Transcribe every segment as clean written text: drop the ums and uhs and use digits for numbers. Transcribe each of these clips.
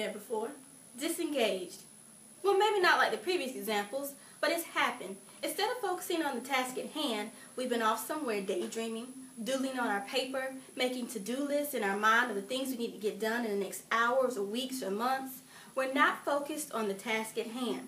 there before. Disengaged. Well, maybe not like the previous examples, but it's happened. Instead of focusing on the task at hand, we've been off somewhere daydreaming, doodling on our paper, making to-do lists in our mind of the things we need to get done in the next hours or weeks or months. We're not focused on the task at hand.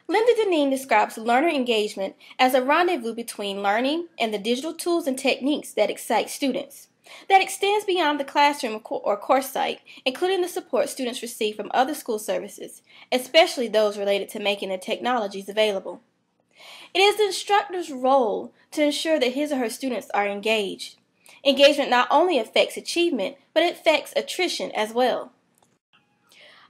Linda Dineen describes learner engagement as a rendezvous between learning and the digital tools and techniques that excite students. That extends beyond the classroom or course site, including the support students receive from other school services, especially those related to making the technologies available. It is the instructor's role to ensure that his or her students are engaged. Engagement not only affects achievement, but it affects attrition as well.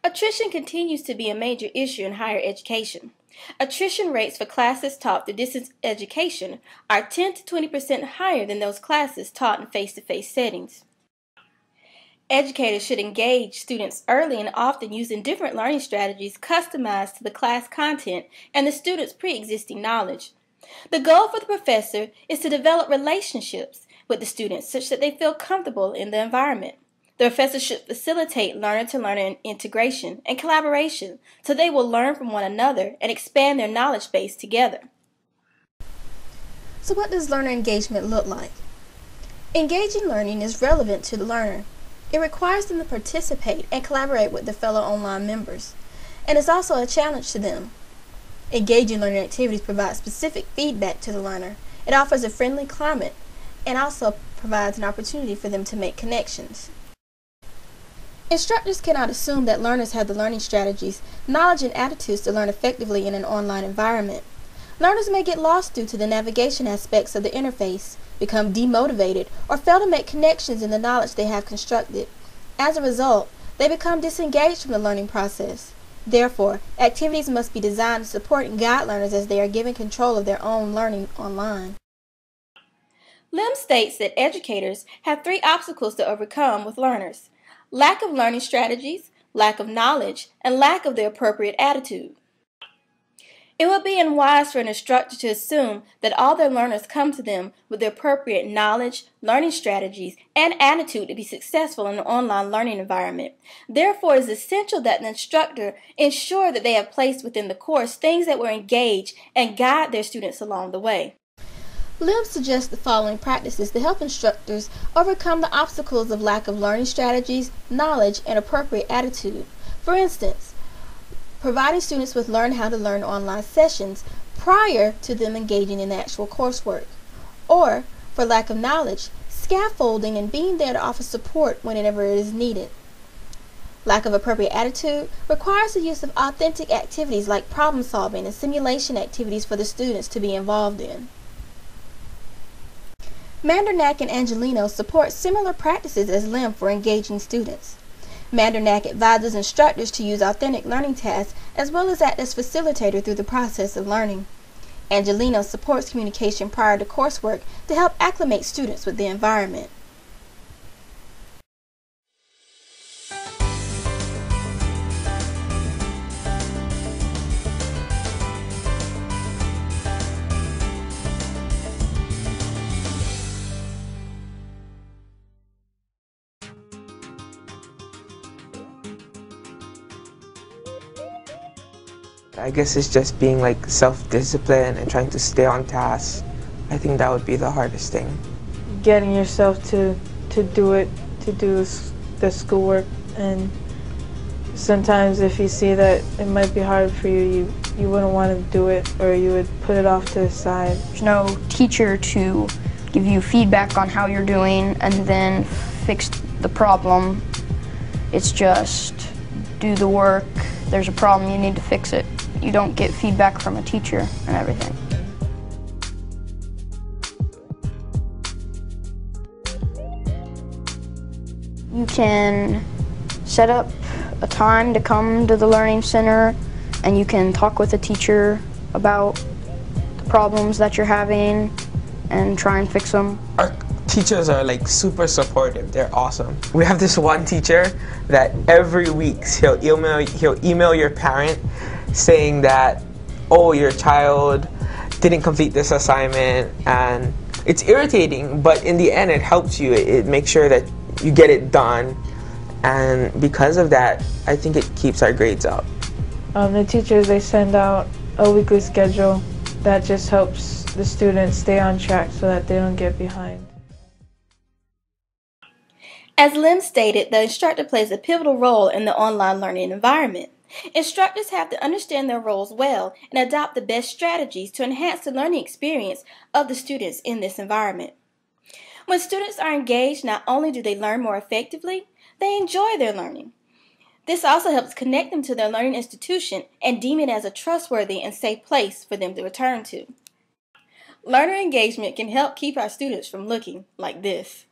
Attrition continues to be a major issue in higher education. Attrition rates for classes taught through distance education are 10 to 20% higher than those classes taught in face-to-face settings. Educators should engage students early and often using different learning strategies customized to the class content and the student's pre-existing knowledge. The goal for the professor is to develop relationships with the students such that they feel comfortable in the environment. The professor should facilitate learner-to-learner integration and collaboration so they will learn from one another and expand their knowledge base together. So what does learner engagement look like? Engaging learning is relevant to the learner. It requires them to participate and collaborate with their fellow online members, and is also a challenge to them. Engaging learning activities provide specific feedback to the learner. It offers a friendly climate and also provides an opportunity for them to make connections. Instructors cannot assume that learners have the learning strategies, knowledge, and attitudes to learn effectively in an online environment. Learners may get lost due to the navigation aspects of the interface, become demotivated, or fail to make connections in the knowledge they have constructed. As a result, they become disengaged from the learning process. Therefore, activities must be designed to support and guide learners as they are given control of their own learning online. Lim states that educators have 3 obstacles to overcome with learners: lack of learning strategies, lack of knowledge, and lack of the appropriate attitude. It would be unwise for an instructor to assume that all their learners come to them with the appropriate knowledge, learning strategies, and attitude to be successful in an online learning environment. Therefore, it is essential that the instructor ensure that they have placed within the course things that will engage and guide their students along the way. Lim suggests the following practices to help instructors overcome the obstacles of lack of learning strategies, knowledge, and appropriate attitude. For instance, providing students with learn how to learn online sessions prior to them engaging in the actual coursework. Or, for lack of knowledge, scaffolding and being there to offer support whenever it is needed. Lack of appropriate attitude requires the use of authentic activities like problem solving and simulation activities for the students to be involved in. Mandernack and Angelino support similar practices as Lim for engaging students. Mandernack advises instructors to use authentic learning tasks as well as act as facilitator through the process of learning. Angelino supports communication prior to coursework to help acclimate students with the environment. I guess it's just being like self-disciplined and trying to stay on task. I think that would be the hardest thing. Getting yourself to do the schoolwork, and sometimes if you see that it might be hard for you, you wouldn't want to do it, or you would put it off to the side. There's no teacher to give you feedback on how you're doing and then fix the problem. It's just do the work. There's a problem, you need to fix it. You don't get feedback from a teacher and everything. You can set up a time to come to the Learning Center, and you can talk with a teacher about the problems that you're having and try and fix them. Our teachers are like super supportive. They're awesome. We have this one teacher that every week he'll email your parent saying that, oh, your child didn't complete this assignment, and it's irritating, but in the end it helps you. It makes sure that you get it done, and because of that, I think it keeps our grades up. The teachers, they send out a weekly schedule that just helps the students stay on track so that they don't get behind. As Lim stated, the instructor plays a pivotal role in the online learning environment. Instructors have to understand their roles well and adopt the best strategies to enhance the learning experience of the students in this environment. When students are engaged, not only do they learn more effectively, they enjoy their learning. This also helps connect them to their learning institution and deem it as a trustworthy and safe place for them to return to. Learner engagement can help keep our students from looking like this.